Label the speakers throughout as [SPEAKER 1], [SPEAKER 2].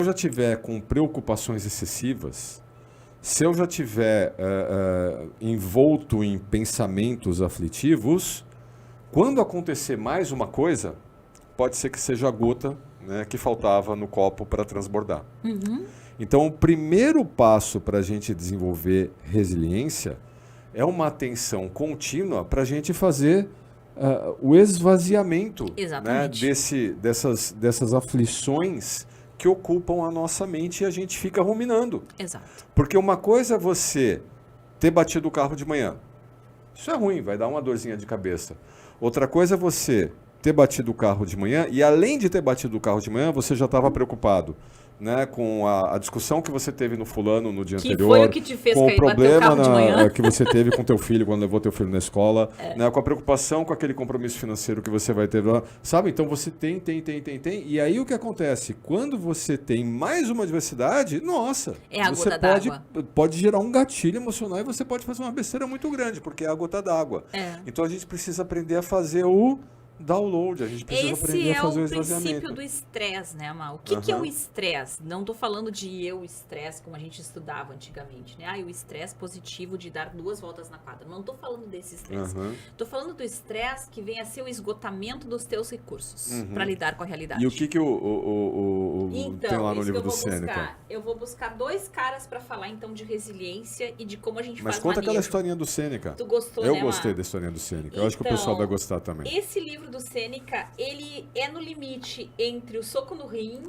[SPEAKER 1] eu já tiver com preocupações excessivas, se eu já tiver envolto em pensamentos aflitivos, quando acontecer mais uma coisa, pode ser que seja a gota, né, que faltava no copo para transbordar. Então, o primeiro passo para a gente desenvolver resiliência é uma atenção contínua para a gente fazer o esvaziamento, né, dessas aflições que ocupam a nossa mente e a gente fica ruminando.
[SPEAKER 2] Exato.
[SPEAKER 1] Porque uma coisa é você ter batido o carro de manhã. Isso é ruim, vai dar uma dorzinha de cabeça. Outra coisa é você ter batido o carro de manhã e, além de ter batido o carro de manhã, você já estava preocupado, né, com a discussão que você teve no fulano no dia anterior,
[SPEAKER 2] foi o que te fez
[SPEAKER 1] com o problema
[SPEAKER 2] que
[SPEAKER 1] você teve com teu filho quando levou teu filho na escola, né, com a preocupação com aquele compromisso financeiro que você vai ter, sabe? Então você tem, e aí o que acontece? Quando você tem mais uma adversidade, nossa, você pode gerar um gatilho emocional e você pode fazer uma besteira muito grande, porque é a gota d'água. Então a gente precisa aprender a fazer o download, a gente precisa aprender a fazer o esvaziamento.
[SPEAKER 2] Esse é o princípio do estresse, né, Mal? O que é o estresse? Não estou falando de estresse como a gente estudava antigamente, né? O estresse positivo de dar 2 voltas na quadra. Não estou falando desse estresse. Estou falando do estresse que vem a ser o esgotamento dos teus recursos para lidar com a realidade.
[SPEAKER 1] E o que tem lá no livro do Sêneca?
[SPEAKER 2] Eu vou buscar 2 caras para falar, então, de resiliência e de como a gente faz
[SPEAKER 1] Mas conta aquela historinha do Sêneca.
[SPEAKER 2] Tu gostou,
[SPEAKER 1] Eu gostei da historinha do Sêneca. Eu acho que o pessoal vai gostar também.
[SPEAKER 2] Esse livro do Sêneca, ele é no limite entre o soco no rim,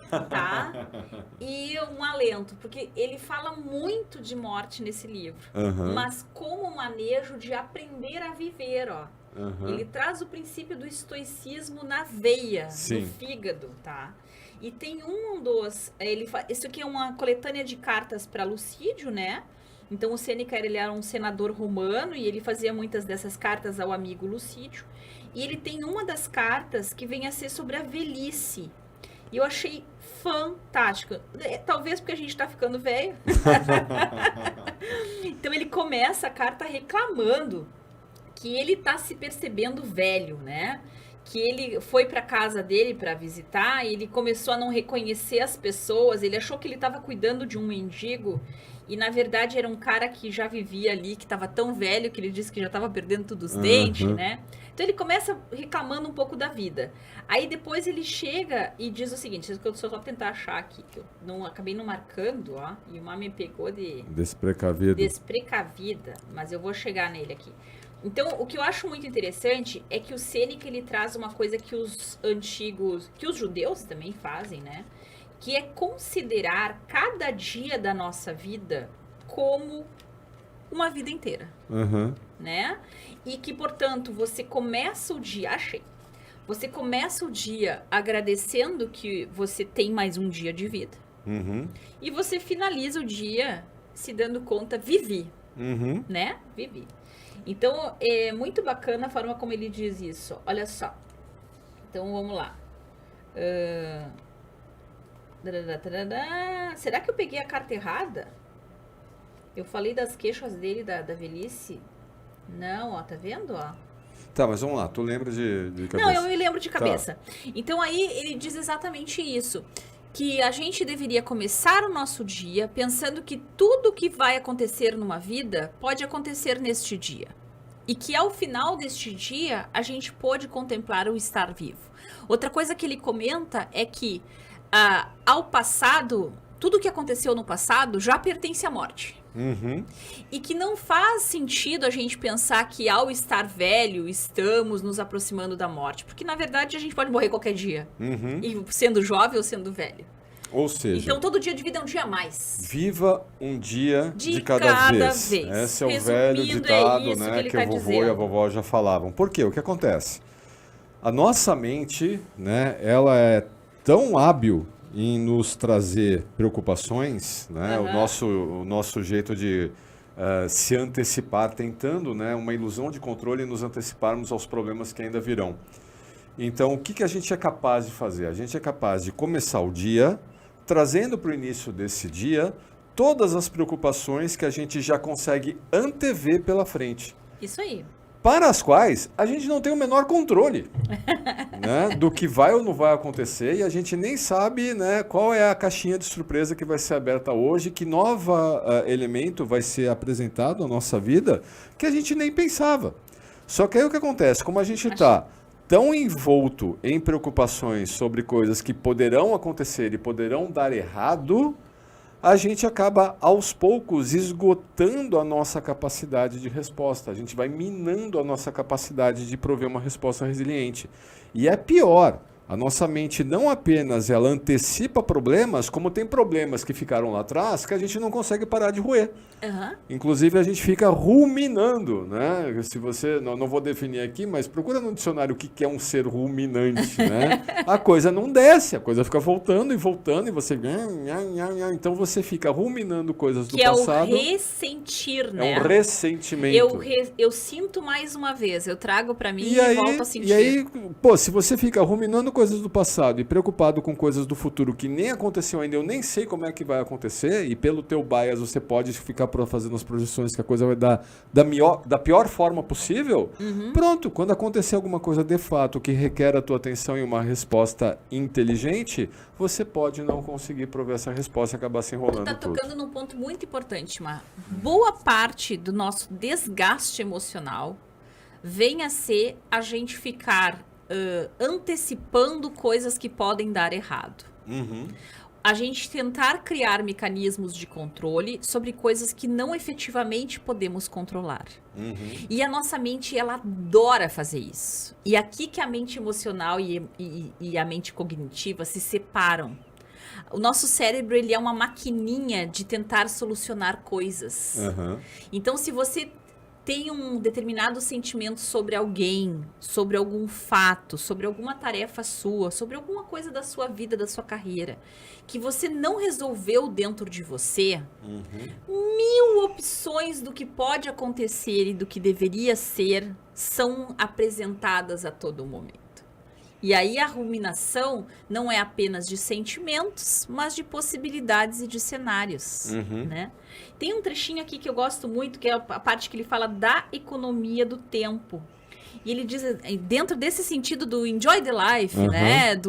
[SPEAKER 2] tá? E um alento, porque ele fala muito de morte nesse livro, mas como manejo de aprender a viver, ó. Ele traz o princípio do estoicismo na veia, no fígado, tá? E tem isso aqui é uma coletânea de cartas para Lucídio, né? Então o Sêneca, ele era um senador romano e ele fazia muitas dessas cartas ao amigo Lucídio. E ele tem uma das cartas que vem a ser sobre a velhice. E eu achei fantástico. Talvez porque a gente tá ficando velho. Então ele começa a carta reclamando que ele tá se percebendo velho, né? Que ele foi para casa dele para visitar e ele começou a não reconhecer as pessoas. Ele achou que ele estava cuidando de um mendigo e, na verdade, era um cara que já vivia ali, que estava tão velho que ele disse que já estava perdendo todos os dentes, né? Então ele começa reclamando um pouco da vida. Aí depois ele chega e diz o seguinte, isso que eu só tentar achar aqui, que eu acabei não marcando, ó, e o Mar me pegou de... Desprecavida, mas eu vou chegar nele aqui. Então, o que eu acho muito interessante é que o Sêneca, ele traz uma coisa que os antigos, que os judeus também fazem, né? Que é considerar cada dia da nossa vida como uma vida inteira, né? E que, portanto, você começa o dia, você começa o dia agradecendo que você tem mais um dia de vida. E você finaliza o dia se dando conta, vivi, né? Vivi. Então, é muito bacana a forma como ele diz isso. Olha só. Então, vamos lá. Será que eu peguei a carta errada? Eu falei das queixas dele, da velhice. Não, ó, tá vendo, ó?
[SPEAKER 1] Tá, mas vamos lá. Tu lembra de cabeça?
[SPEAKER 2] Não, eu me lembro de cabeça. Tá. Então, aí, ele diz exatamente isso. Que a gente deveria começar o nosso dia pensando que tudo que vai acontecer numa vida pode acontecer neste dia. E que ao final deste dia, a gente pode contemplar o estar vivo. Outra coisa que ele comenta é que ao passado, tudo que aconteceu no passado já pertence à morte. E que não faz sentido a gente pensar que ao estar velho, estamos nos aproximando da morte. Porque, na verdade, a gente pode morrer qualquer dia. E sendo jovem ou sendo velho.
[SPEAKER 1] Ou seja...
[SPEAKER 2] Então, todo dia de vida é um dia a mais.
[SPEAKER 1] Viva um dia de cada vez. Esse é o velho ditado, né, que o vovô e a vovó já falavam. Por quê? O que acontece? A nossa mente, né, ela é tão hábil em nos trazer preocupações, né, o nosso jeito de se antecipar, tentando, né, uma ilusão de controle e nos anteciparmos aos problemas que ainda virão. Então, o que a gente é capaz de fazer? A gente é capaz de começar o dia trazendo para o início desse dia todas as preocupações que a gente já consegue antever pela frente.
[SPEAKER 2] Isso aí.
[SPEAKER 1] para as quais a gente não tem o menor controle, né, do que vai ou não vai acontecer, e a gente nem sabe, né, qual é a caixinha de surpresa que vai ser aberta hoje, que novo elemento vai ser apresentado na nossa vida que a gente nem pensava. Só que aí o que acontece? Como a gente está tão envolto em preocupações sobre coisas que poderão acontecer e poderão dar errado, a gente acaba, aos poucos, esgotando a nossa capacidade de resposta. A gente vai minando a nossa capacidade de prover uma resposta resiliente. E é pior, a nossa mente não apenas ela antecipa problemas, como tem problemas que ficaram lá atrás que a gente não consegue parar de roer. Uhum. Inclusive, a gente fica ruminando, né? Se você, não vou definir aqui, mas procura no dicionário o que é um ser ruminante, né? A coisa não desce, a coisa fica voltando e voltando, e você... Então, você fica ruminando coisas do passado.
[SPEAKER 2] Que é o ressentir, né?
[SPEAKER 1] É um ressentimento.
[SPEAKER 2] Eu sinto mais uma vez, eu trago para mim e volto a sentir.
[SPEAKER 1] E aí, pô, se você fica ruminando coisas do passado e preocupado com coisas do futuro que nem aconteceu ainda, eu nem sei como é que vai acontecer, e pelo teu bias você pode ficar fazendo as projeções que a coisa vai dar da pior forma possível, pronto, quando acontecer alguma coisa de fato que requer a tua atenção e uma resposta inteligente, você pode não conseguir prover essa resposta e acabar se enrolando.
[SPEAKER 2] Tu tá tocando num ponto muito importante, Mar. Boa parte do nosso desgaste emocional vem a ser a gente ficar antecipando coisas que podem dar errado. A gente tentar criar mecanismos de controle sobre coisas que não efetivamente podemos controlar. E a nossa mente, ela adora fazer isso. E aqui que a mente emocional e a mente cognitiva se separam. O nosso cérebro, ele é uma maquininha de tentar solucionar coisas. Então, se você tem um determinado sentimento sobre alguém, sobre algum fato, sobre alguma tarefa sua, sobre alguma coisa da sua vida, da sua carreira, que você não resolveu dentro de você, 1000 opções do que pode acontecer e do que deveria ser são apresentadas a todo momento. E aí a ruminação não é apenas de sentimentos, mas de possibilidades e de cenários, né? Tem um trechinho aqui que eu gosto muito, que é a parte que ele fala da economia do tempo. E ele diz, dentro desse sentido do enjoy the life, né?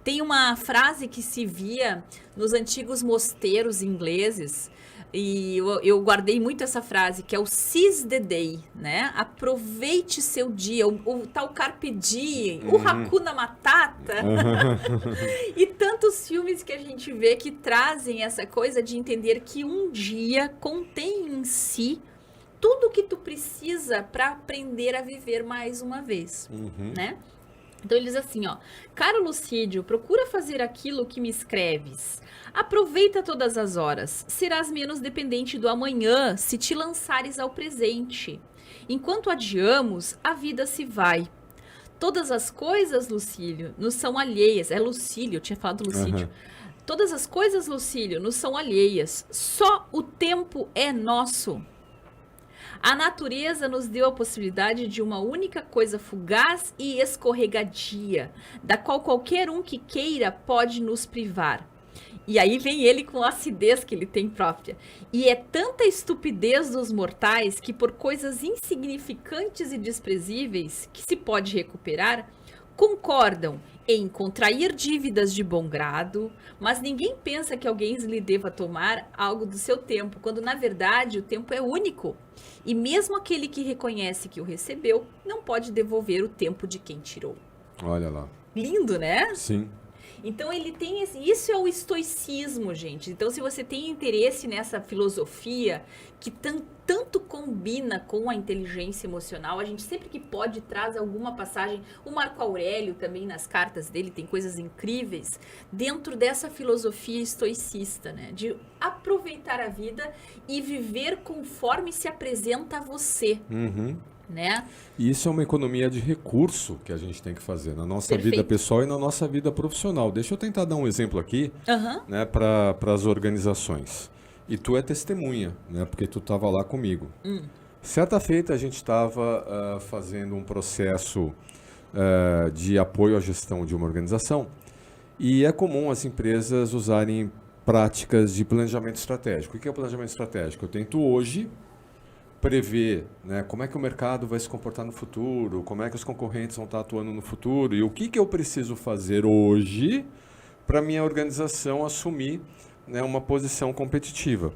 [SPEAKER 2] Tem uma frase que se via nos antigos mosteiros ingleses, e eu guardei muito essa frase, que é o seize the day, né? Aproveite seu dia, o tal carpe diem, o Hakuna Matata. E tantos filmes que a gente vê que trazem essa coisa de entender que um dia contém em si tudo que tu precisa para aprender a viver mais uma vez, né? Então ele diz assim, ó: caro Lucídio, procura fazer aquilo que me escreves. Aproveita todas as horas. Serás menos dependente do amanhã se te lançares ao presente. Enquanto adiamos, a vida se vai. Todas as coisas, Lucílio, nos são alheias. É Lucílio, eu tinha falado Lucídio. Todas as coisas, Lucílio, nos são alheias. Só o tempo é nosso. A natureza nos deu a possibilidade de uma única coisa fugaz e escorregadia, da qual qualquer um que queira pode nos privar. E aí vem ele com a acidez que ele tem própria. E é tanta estupidez dos mortais que por coisas insignificantes e desprezíveis que se pode recuperar, concordam em contrair dívidas de bom grado, mas ninguém pensa que alguém lhe deva tomar algo do seu tempo, quando na verdade o tempo é único. E mesmo aquele que reconhece que o recebeu, não pode devolver o tempo de quem tirou.
[SPEAKER 1] Olha lá.
[SPEAKER 2] Lindo, né?
[SPEAKER 1] Sim.
[SPEAKER 2] Então ele tem isso é o estoicismo, gente. Então se você tem interesse nessa filosofia que tanto combina com a inteligência emocional, a gente sempre que pode traz alguma passagem. O Marco Aurélio também nas cartas dele tem coisas incríveis dentro dessa filosofia estoicista, né? De aproveitar a vida e viver conforme se apresenta a você. Né?
[SPEAKER 1] E isso é uma economia de recurso que a gente tem que fazer na nossa vida pessoal e na nossa vida profissional. Deixa eu tentar dar um exemplo aqui, né, para as organizações. E tu é testemunha, né, porque tu estava lá comigo. Certa feita a gente estava fazendo um processo de apoio à gestão de uma organização e é comum as empresas usarem práticas de planejamento estratégico. O que é o planejamento estratégico? Eu tento hoje prever, né, como é que o mercado vai se comportar no futuro, como é que os concorrentes vão estar atuando no futuro e o que eu preciso fazer hoje para minha organização assumir, né, uma posição competitiva.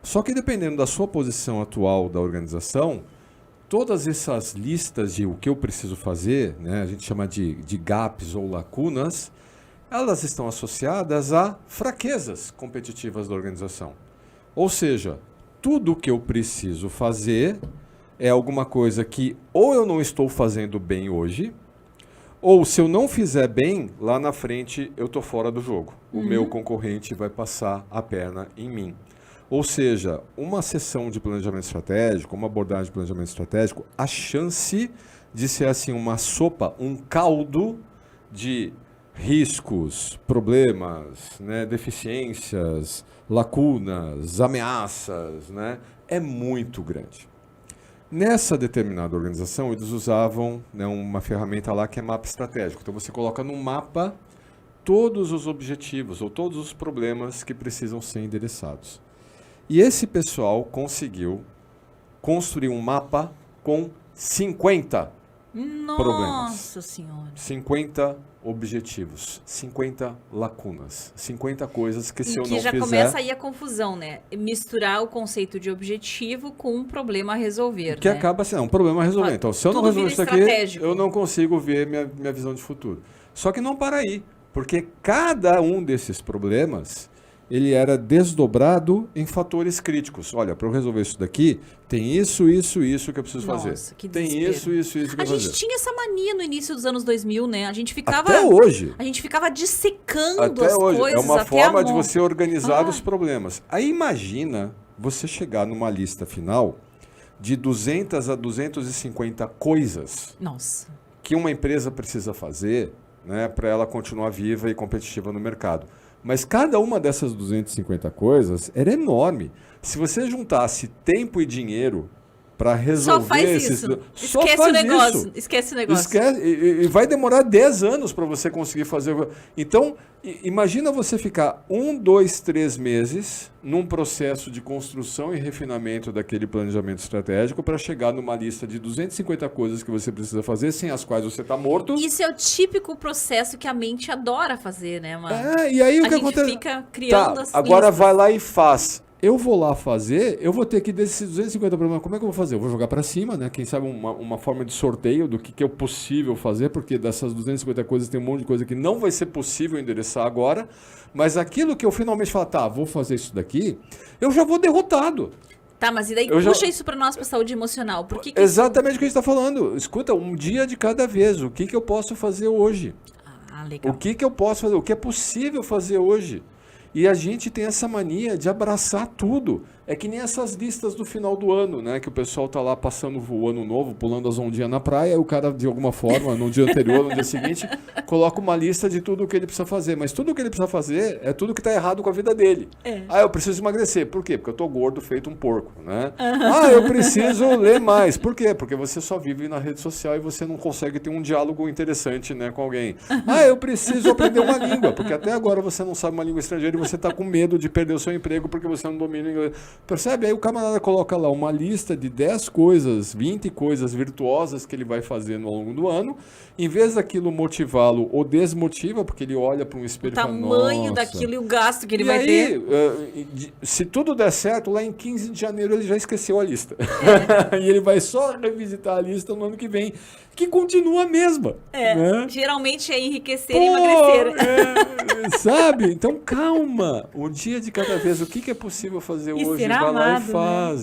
[SPEAKER 1] Só que dependendo da sua posição atual da organização, todas essas listas de o que eu preciso fazer, né, a gente chama de gaps ou lacunas, elas estão associadas a fraquezas competitivas da organização. Ou seja, tudo o que eu preciso fazer é alguma coisa que ou eu não estou fazendo bem hoje, ou se eu não fizer bem, lá na frente eu estou fora do jogo. O meu concorrente vai passar a perna em mim. Ou seja, uma sessão de planejamento estratégico, uma abordagem de planejamento estratégico, a chance de ser assim uma sopa, um caldo de riscos, problemas, né, deficiências, lacunas, ameaças, né, é muito grande. Nessa determinada organização, eles usavam, né, uma ferramenta lá que é mapa estratégico. Então você coloca no mapa todos os objetivos ou todos os problemas que precisam ser endereçados. E esse pessoal conseguiu construir um mapa com 50 problemas.
[SPEAKER 2] Nossa Senhora!
[SPEAKER 1] 50 objetivos, 50 lacunas, 50 coisas que se eu não
[SPEAKER 2] que já
[SPEAKER 1] fizer...
[SPEAKER 2] começa aí a confusão, né? Misturar o conceito de objetivo com um problema a resolver,
[SPEAKER 1] Que
[SPEAKER 2] né?
[SPEAKER 1] acaba sendo um problema a resolver. Então, se eu não
[SPEAKER 2] Tudo
[SPEAKER 1] resolver
[SPEAKER 2] vira
[SPEAKER 1] isso aqui,
[SPEAKER 2] estratégico.
[SPEAKER 1] eu não consigo ver minha visão de futuro. Só que não para aí, porque cada um desses problemas, ele era desdobrado em fatores críticos. Olha, para eu resolver isso daqui, tem isso que eu preciso fazer.
[SPEAKER 2] Que
[SPEAKER 1] tem
[SPEAKER 2] desespero.
[SPEAKER 1] isso que eu
[SPEAKER 2] A
[SPEAKER 1] preciso
[SPEAKER 2] gente
[SPEAKER 1] fazer.
[SPEAKER 2] tinha essa mania no início dos anos 2000, né? A gente ficava...
[SPEAKER 1] Até hoje.
[SPEAKER 2] A gente ficava dissecando
[SPEAKER 1] Até
[SPEAKER 2] as
[SPEAKER 1] hoje.
[SPEAKER 2] coisas.
[SPEAKER 1] É uma
[SPEAKER 2] até
[SPEAKER 1] forma de você organizar
[SPEAKER 2] Ah.
[SPEAKER 1] os problemas. Aí imagina você chegar numa lista final de 200 a 250 coisas
[SPEAKER 2] Nossa.
[SPEAKER 1] que uma empresa precisa fazer, né, para ela continuar viva e competitiva no mercado. Mas cada uma dessas 250 coisas era enorme. Se você juntasse tempo e dinheiro para resolver
[SPEAKER 2] Só faz
[SPEAKER 1] esses...
[SPEAKER 2] isso.
[SPEAKER 1] Só
[SPEAKER 2] Esquece
[SPEAKER 1] faz
[SPEAKER 2] o negócio.
[SPEAKER 1] isso.
[SPEAKER 2] Esquece o negócio.
[SPEAKER 1] Esquece, e vai demorar 10 anos para você conseguir fazer. Então, imagina você ficar 1, 2, 3 meses num processo de construção e refinamento daquele planejamento estratégico para chegar numa lista de 250 coisas que você precisa fazer, sem as quais você está morto.
[SPEAKER 2] Isso é o típico processo que a mente adora fazer, né, mano?
[SPEAKER 1] E aí o que
[SPEAKER 2] a gente
[SPEAKER 1] acontece?
[SPEAKER 2] fica criando as
[SPEAKER 1] agora
[SPEAKER 2] listas.
[SPEAKER 1] vai lá e faz. Eu vou lá fazer, eu vou ter que, desses 250 problemas, como é que eu vou fazer? Eu vou jogar para cima, né? Quem sabe uma forma de sorteio do que é possível fazer, porque dessas 250 coisas tem um monte de coisa que não vai ser possível endereçar agora, mas aquilo que eu finalmente falar, tá, vou fazer isso daqui, eu já vou derrotado.
[SPEAKER 2] Tá, mas e daí puxa isso para nós, para saúde emocional. Por que
[SPEAKER 1] Exatamente o que a gente está falando. Escuta, um dia de cada vez, o que eu posso fazer hoje?
[SPEAKER 2] Legal.
[SPEAKER 1] O que eu posso fazer? O que é possível fazer hoje? E a gente tem essa mania de abraçar tudo. É que nem essas listas do final do ano, né? Que o pessoal tá lá passando o ano novo, pulando as ondinhas na praia, e o cara, de alguma forma, no dia anterior, no dia seguinte, coloca uma lista de tudo o que ele precisa fazer. Mas tudo o que ele precisa fazer é tudo que tá errado com a vida dele. Eu preciso emagrecer. Por quê? Porque eu tô gordo, feito um porco, né? Eu preciso ler mais. Por quê? Porque você só vive na rede social e você não consegue ter um diálogo interessante, né, com alguém. Eu preciso aprender uma língua, porque até agora você não sabe uma língua estrangeira e você tá com medo de perder o seu emprego porque você não domina o inglês. Percebe? Aí o camarada coloca lá uma lista de 10 coisas, 20 coisas virtuosas que ele vai fazendo ao longo do ano. Em vez daquilo motivá-lo ou desmotiva, porque ele olha para um espelho e fala, nossa...
[SPEAKER 2] O tamanho daquilo e o gasto que ele vai
[SPEAKER 1] ter.
[SPEAKER 2] ter.
[SPEAKER 1] Se tudo der certo, lá em 15 de janeiro ele já esqueceu a lista. E ele vai só revisitar a lista no ano que vem, que continua a mesma. Né?
[SPEAKER 2] Geralmente é enriquecer e emagrecer.
[SPEAKER 1] Sabe? Então calma. Um dia de cada vez. O que é possível fazer
[SPEAKER 2] E
[SPEAKER 1] hoje?
[SPEAKER 2] será
[SPEAKER 1] Vai lá e
[SPEAKER 2] amado,
[SPEAKER 1] faz.
[SPEAKER 2] Né?